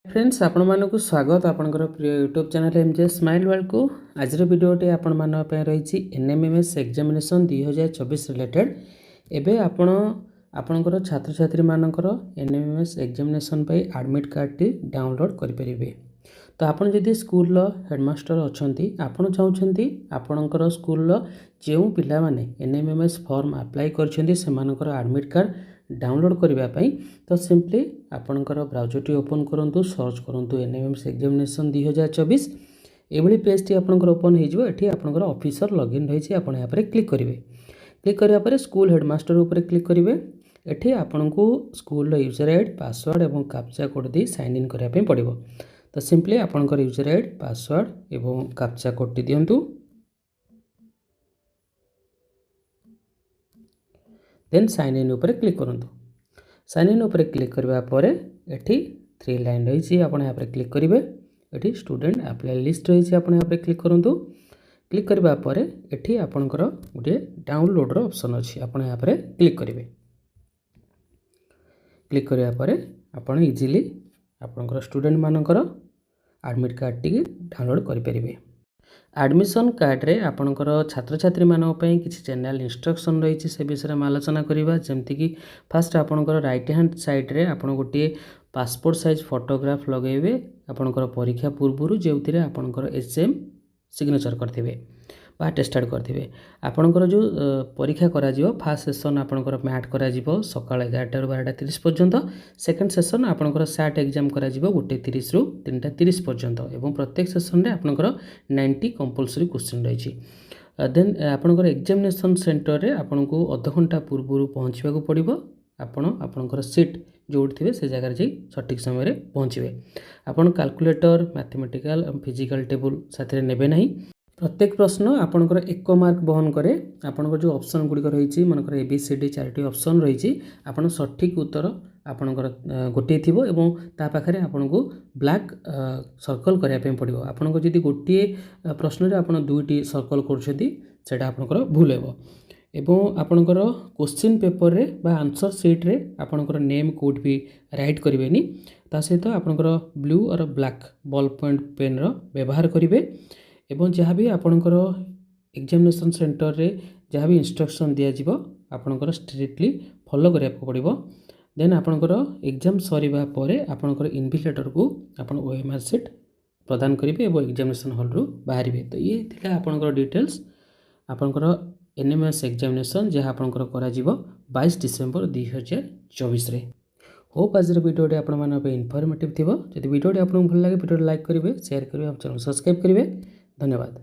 Friends आपण मानक स्वागत आपणकर प्रिय YouTube channel MJ smile world को आज भिडियोटे आपण रही एनएमएमएस एग्जामिनेशन 2024 रिलेटेड एबे आपणकर छात्र छात्री मानकर एनएमएमएस एग्जामिनेशन पे एडमिट कार्ड टी डाउनलोड करि परिबे। तो आपण जदि स्कूल हेडमास्टर अछंती आपण चाहउछंती आपणकर स्कूल जो पिला माने एनएमएमएस फॉर्म अप्लाई करछंती सेमानकर एडमिट कार्ड डाउनलोड करने तो सिंपली आपणकर ब्राउजर टी ओपन करूँ सर्च करूँ एनएमएमएस एग्जामिनेशन 2024 ये पेज टी आपणकर ओपन होती आपणकर ऑफिसर लॉगिन रही आप यहाँ पर क्लिक करेंगे। क्लिक करापर स्कूल हेडमास्टर उपर क्लिक करेंगे। एठी आपन को स्कूल यूजर आईडी पासवर्ड और कैप्चा कोड दी साइन इन करने पड़ो। तो सिंपली आपणकर यूजर आईडी पासवर्ड और कैप्चा कोड टी दिंतु। देन साइन इन उपर क्लिक करूँ। साइन इन उपर क्लिक करबा परे एठी 3 लाइन रही आप यहाँ पर क्लिक करेंगे। एठी स्टूडेंट अप्लाई लिस्ट रही आप यहाँ पर क्लिक करूँ। क्लिक करबा परे एठी आपणकर गोटे डाउनलोड रो ऑप्शन अच्छी आप यहाँ पर क्लिक करेंगे। क्लिक करबा परे आपण इजीली आपणकर स्टूडेंट मानकर एडमिट कार्ड टी डाउनलोड करि परिबे। एडमिशन कार्ड रे आपणकर छात्र छात्री मानक पई किछि जनरल इंस्ट्रक्शन रही से विषय में आलोचना करबा। जेमति कि फास्ट आपणकर राइट हैंड साइड रे आपण गोटे पासपोर्ट साइज फोटोग्राफ लगेबे आपणकर परीक्षा पूर्व जेउथिरे आपणकर एचएम सिग्नेचर करथिबे बा अटेस्टेड करथिबे। आपणकर जो परीक्षा करा जिवो फर्स्ट सेशन आपणकर मैथ करा जिवो सकाळ 11 ରୁ 12:30 पर्यंत। सेकंड सेशन आपणकर सैट एग्जाम करा जिवो 1:30 ରୁ 3:30 पर्यंत एवं प्रत्येक सेशन रे आपणकर 90 कंपलसरी क्वेश्चन रही। देन आपणकर एग्जामिनेशन सेंटर रे आपनको आधा घंटा पूर्व पहुँचवा को पड़ो। आपणकर सीट जोड़ थे से जगह जी सठिक समय रे पहुँचे। आपन कैलकुलेटर मैथमेटिकल फिजिकल टेबल साथ नेबे नहीं। प्रत्येक प्रश्न आपणकर 1 मार्क बहन करे। आपणकर जो ऑप्शन गुड़िक रही मनकर ABCD 4टी ऑप्शन रही आपन सठिक उत्तर आपणकर गोटे थी एवं ता पाखरे आपनको ब्लैक सर्कल करने पड़ो। आपनको जदि गोटे प्रश्न आपन 2टी सर्कल करछंती आपणकर भूल हेबो। एवं आपणकर क्वेश्चन पेपर रे बा आंसर सीट रे आपणकर नेम कोड भी राइट करेंगे। ता सहित आपणकर ब्लू और ब्लैक बॉल पॉइंट पेन रो व्यवहार करेंगे। एवं जहाँ भी आपणकर एग्जामिनेशन सेंटर रे जहाँ भी इंस्ट्रक्शन दिया जिवो आपणकर स्ट्रिक्टली फॉलो करिया पड़िबो। देन आपणकर एग्जाम सरीबा परे आपणकर इन्विजिलेटर को आपण ओएमआर सीट प्रदान करेंगे और एग्जामिनेशन हॉल रू बाहरिबे। तो ये थिला आपणकर डिटेल्स आपणकर एनएमएमएस एग्जामिनेशन जहाँ आपणकर करा जिवो 22 डिसेम्बर 2024 रे। होप आज भिडियोटी आपण मानक इनफॉर्मेटिव थिबो। जदि भिडियोटी आपको भल लगे भिडियो लाइक करेंगे, शेयर करेंगे, चैनल सब्सक्राइब करेंगे। धन्यवाद।